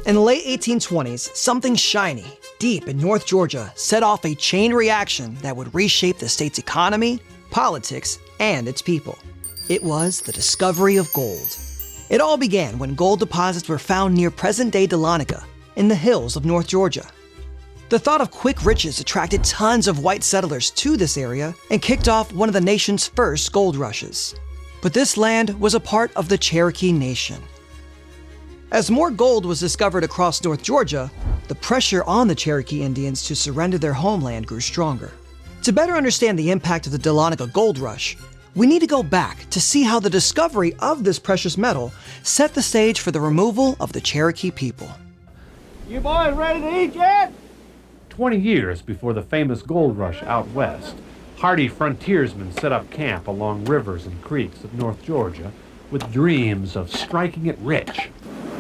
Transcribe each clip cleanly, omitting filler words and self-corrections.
In the late 1820s, something shiny, deep in North Georgia, set off a chain reaction that would reshape the state's economy, politics, and its people. It was the discovery of gold. It all began when gold deposits were found near present-day Dahlonega, in the hills of North Georgia. The thought of quick riches attracted tons of white settlers to this area and kicked off one of the nation's first gold rushes. But this land was a part of the Cherokee Nation. As more gold was discovered across North Georgia, the pressure on the Cherokee Indians to surrender their homeland grew stronger. To better understand the impact of the Dahlonega Gold Rush, we need to go back to see how the discovery of this precious metal set the stage for the removal of the Cherokee people. You boys ready to eat yet? 20 years before the famous gold rush out west, hardy frontiersmen set up camp along rivers and creeks of North Georgia with dreams of striking it rich.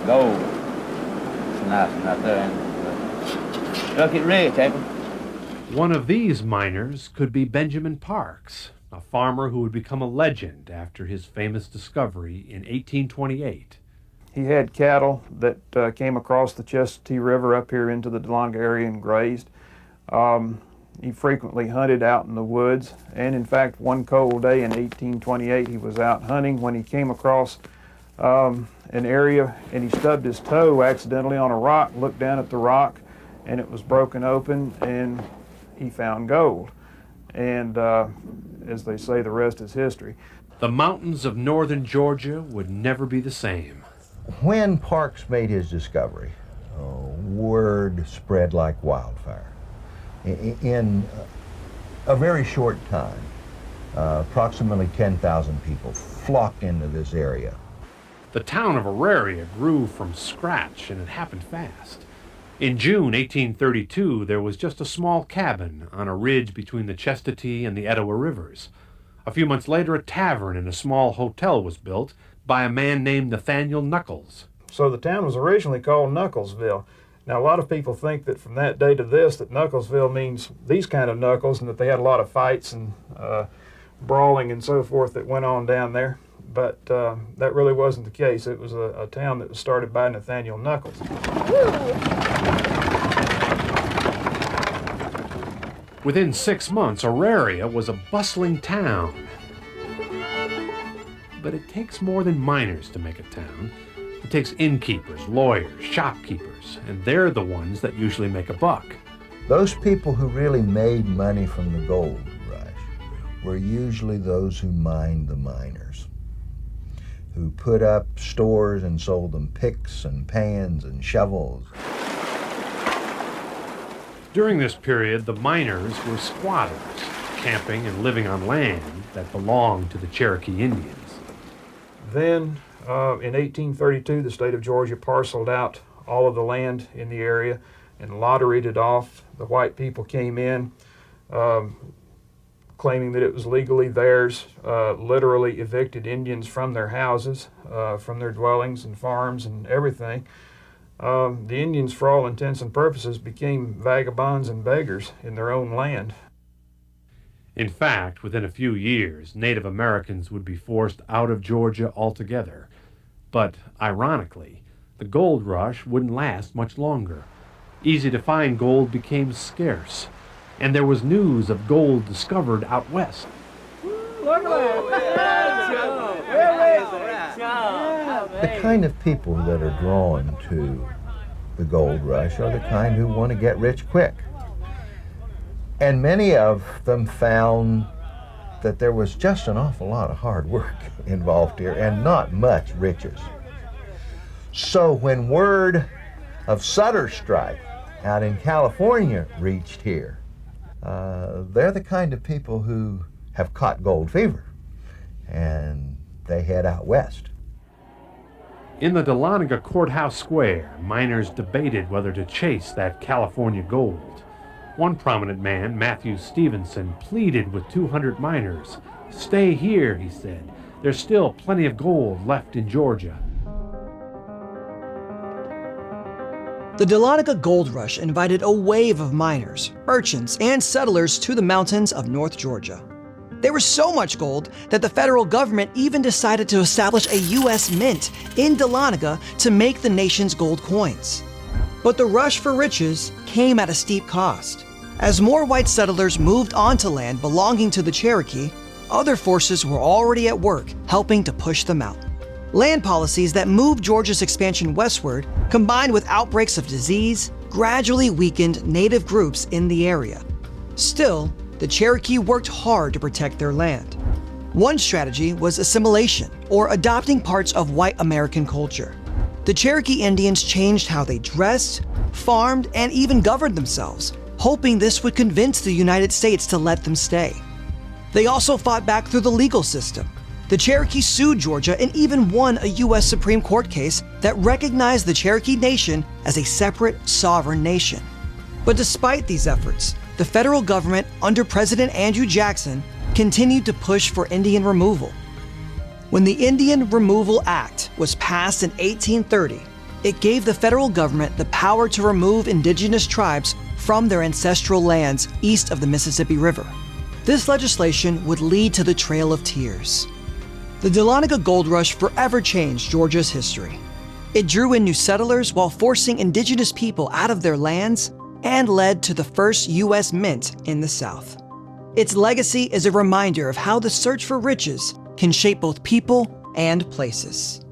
Gold. It's nice one out there, ain't it? Struck it rich, ain't it? One of these miners could be Benjamin Parks, a farmer who would become a legend after his famous discovery in 1828. He had cattle that came across the Chestatee River up here into the Dahlonega area and grazed. He frequently hunted out in the woods, and in fact, one cold day in 1828, he was out hunting when he came across an area and he stubbed his toe accidentally on a rock, looked down at the rock, and it was broken open, and he found gold. And as they say, the rest is history. The mountains of northern Georgia would never be the same. When Parks made his discovery, word spread like wildfire. In a very short time, approximately 10,000 people flocked into this area. The town of Auraria grew from scratch, and it happened fast. In June 1832, there was just a small cabin on a ridge between the Chestatee and the Etowah rivers. A few months later, a tavern and a small hotel was built by a man named Nathaniel Nuckolls. So the town was originally called Nuckollsville. Now, a lot of people think that from that day to this, that Nuckollsville means these kind of knuckles, and that they had a lot of fights and brawling and so forth that went on down there. But that really wasn't the case. It was a town that was started by Nathaniel Nuckolls. Within 6 months, Auraria was a bustling town. But it takes more than miners to make a town. It takes innkeepers, lawyers, shopkeepers, and they're the ones that usually make a buck. Those people who really made money from the gold rush were usually those who mined the miners, who put up stores and sold them picks and pans and shovels. During this period, the miners were squatters, camping and living on land that belonged to the Cherokee Indians. Then, in 1832, the state of Georgia parceled out all of the land in the area and lotteried it off. The white people came in, claiming that it was legally theirs, literally evicted Indians from their houses, from their dwellings and farms and everything. The Indians, for all intents and purposes, became vagabonds and beggars in their own land. In fact, within a few years, Native Americans would be forced out of Georgia altogether. But, ironically, the gold rush wouldn't last much longer. Easy-to-find gold became scarce, and there was news of gold discovered out west. Look at that! The kind of people that are drawn to the gold rush are the kind who want to get rich quick. And many of them found that there was just an awful lot of hard work involved here and not much riches. So when word of Sutter Strike out in California reached here, they're the kind of people who have caught gold fever, and they head out west. In the Dahlonega Courthouse Square, miners debated whether to chase that California gold. One prominent man, Matthew Stevenson, pleaded with 200 miners. "Stay here," he said. "There's still plenty of gold left in Georgia." The Dahlonega Gold Rush invited a wave of miners, merchants, and settlers to the mountains of North Georgia. There was so much gold that the federal government even decided to establish a U.S. mint in Dahlonega to make the nation's gold coins. But the rush for riches came at a steep cost. As more white settlers moved onto land belonging to the Cherokee, other forces were already at work helping to push them out. Land policies that moved Georgia's expansion westward, combined with outbreaks of disease, gradually weakened native groups in the area. Still, the Cherokee worked hard to protect their land. One strategy was assimilation, or adopting parts of white American culture. The Cherokee Indians changed how they dressed, farmed, and even governed themselves, hoping this would convince the United States to let them stay. They also fought back through the legal system. The Cherokee sued Georgia and even won a U.S. Supreme Court case that recognized the Cherokee Nation as a separate, sovereign nation. But despite these efforts, the federal government under President Andrew Jackson continued to push for Indian removal. When the Indian Removal Act was passed in 1830, it gave the federal government the power to remove indigenous tribes from their ancestral lands east of the Mississippi River. This legislation would lead to the Trail of Tears. The Dahlonega Gold Rush forever changed Georgia's history. It drew in new settlers while forcing indigenous people out of their lands and led to the first U.S. mint in the South. Its legacy is a reminder of how the search for riches can shape both people and places.